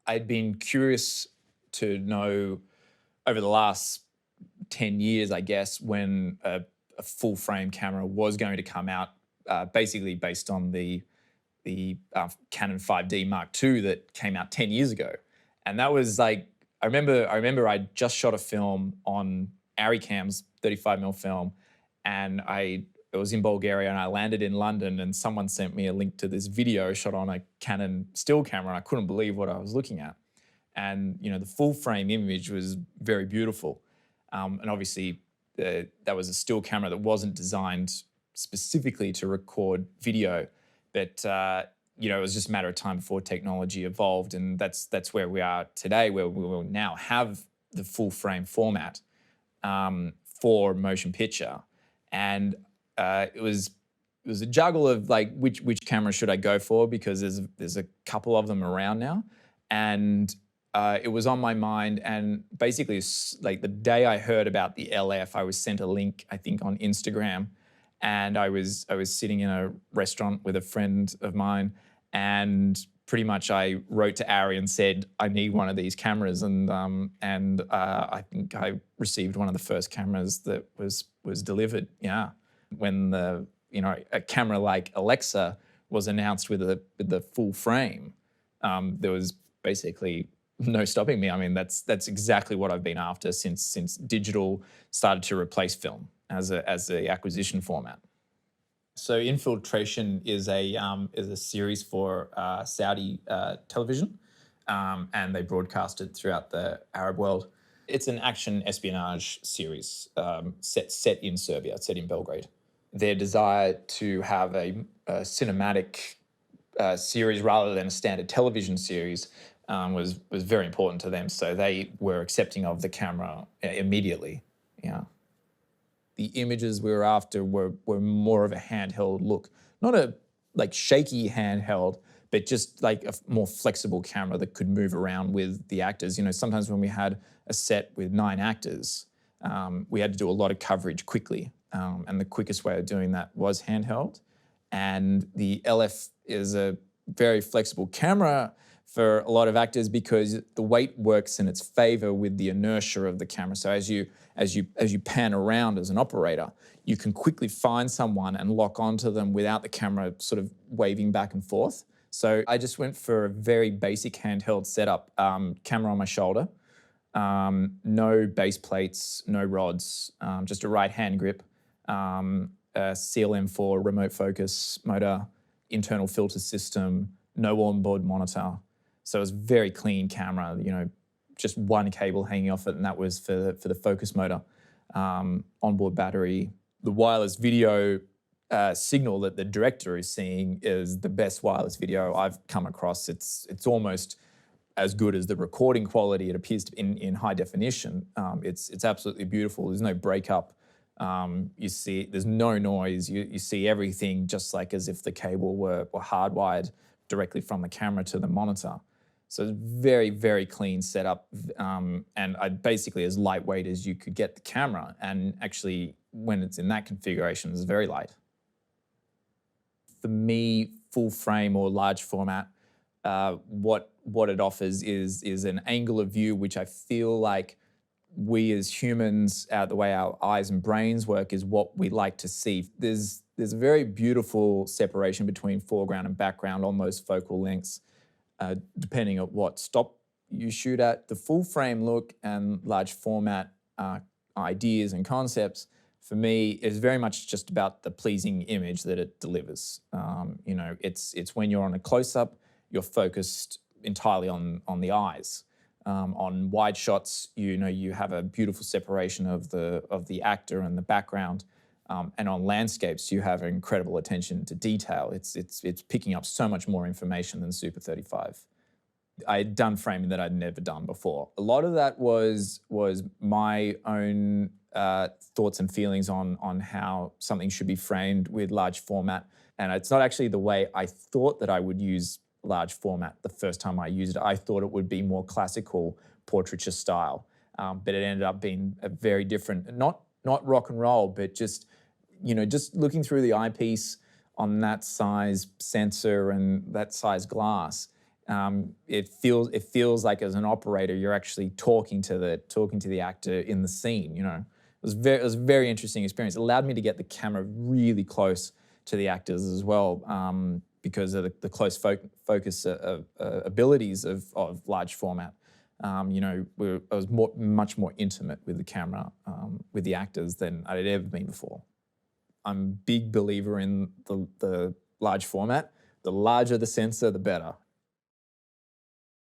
I'd been curious to know over the last 10 years, I guess, when a full frame camera was going to come out, basically based on the Canon 5D Mark II that came out 10 years ago. And that was like, I remember I just shot a film on ARRI cams, 35mm film, and it was in Bulgaria, and I landed in London, and someone sent me a link to this video shot on a Canon still camera, and I couldn't believe what I was looking at. And the full frame image was very beautiful. And obviously, that was a still camera that wasn't designed specifically to record video, but it was just a matter of time before technology evolved, and that's where we are today, where we will now have the full frame format for motion picture. And it was a juggle of like which camera should I go for, because there's a couple of them around now, and it was on my mind. And basically, like the day I heard about the LF, I was sent a link, I think, on Instagram, and I was sitting in a restaurant with a friend of mine, and pretty much I wrote to ARRI and said, I need one of these cameras, and I think I received one of the first cameras that was delivered. Yeah, when a camera like Alexa was announced with the full frame, there was basically no stopping me. I mean, that's exactly what I've been after since digital started to replace film as a acquisition format. So Infiltration is a series for Saudi television, and they broadcast it throughout the Arab world. It's an action espionage series set in Serbia, set in Belgrade. Their desire to have a cinematic series rather than a standard television series was very important to them. So they were accepting of the camera immediately. Yeah. The images we were after were more of a handheld look, not a like shaky handheld, but just like a more flexible camera that could move around with the actors. Sometimes when we had a set with 9 actors, we had to do a lot of coverage quickly, and the quickest way of doing that was handheld. And the LF is a very flexible camera for a lot of actors because the weight works in its favor with the inertia of the camera. So as you pan around as an operator, you can quickly find someone and lock onto them without the camera sort of waving back and forth. So I just went for a very basic handheld setup, camera on my shoulder, no base plates, no rods, just a right hand grip, a CLM4 remote focus motor, internal filter system, no onboard monitor. So it was a very clean camera, just one cable hanging off it, and that was for the focus motor. Onboard battery. The wireless video signal that the director is seeing is the best wireless video I've come across. It's almost as good as the recording quality. It appears to be in high definition. It's absolutely beautiful. There's no breakup. You see, there's no noise. You see everything just like as if the cable were hardwired directly from the camera to the monitor. So it's very, very clean setup, and basically as lightweight as you could get the camera. And actually, when it's in that configuration, it's very light. For me, full frame or large format, what it offers is an angle of view which I feel like we as humans, the way our eyes and brains work, is what we like to see. There's a very beautiful separation between foreground and background on those focal lengths, depending on what stop you shoot at. The full frame look and large format ideas and concepts, for me, is very much just about the pleasing image that it delivers. It's when you're on a close-up, you're focused entirely on the eyes. On wide shots, you have a beautiful separation of the actor and the background. And on landscapes, you have incredible attention to detail. It's picking up so much more information than Super 35. I had done framing that I'd never done before. A lot of that was my own thoughts and feelings on how something should be framed with large format. And it's not actually the way I thought that I would use large format the first time I used it. I thought it would be more classical portraiture style, but it ended up being a very different, not rock and roll, but just looking through the eyepiece on that size sensor and that size glass, It feels like as an operator you're actually talking to the actor in the scene. It was a very interesting experience. It allowed me to get the camera really close to the actors as well, because of the close focus abilities of large format. I was much more intimate with the camera, with the actors than I had ever been before. I'm a big believer in the large format. The larger the sensor, the better.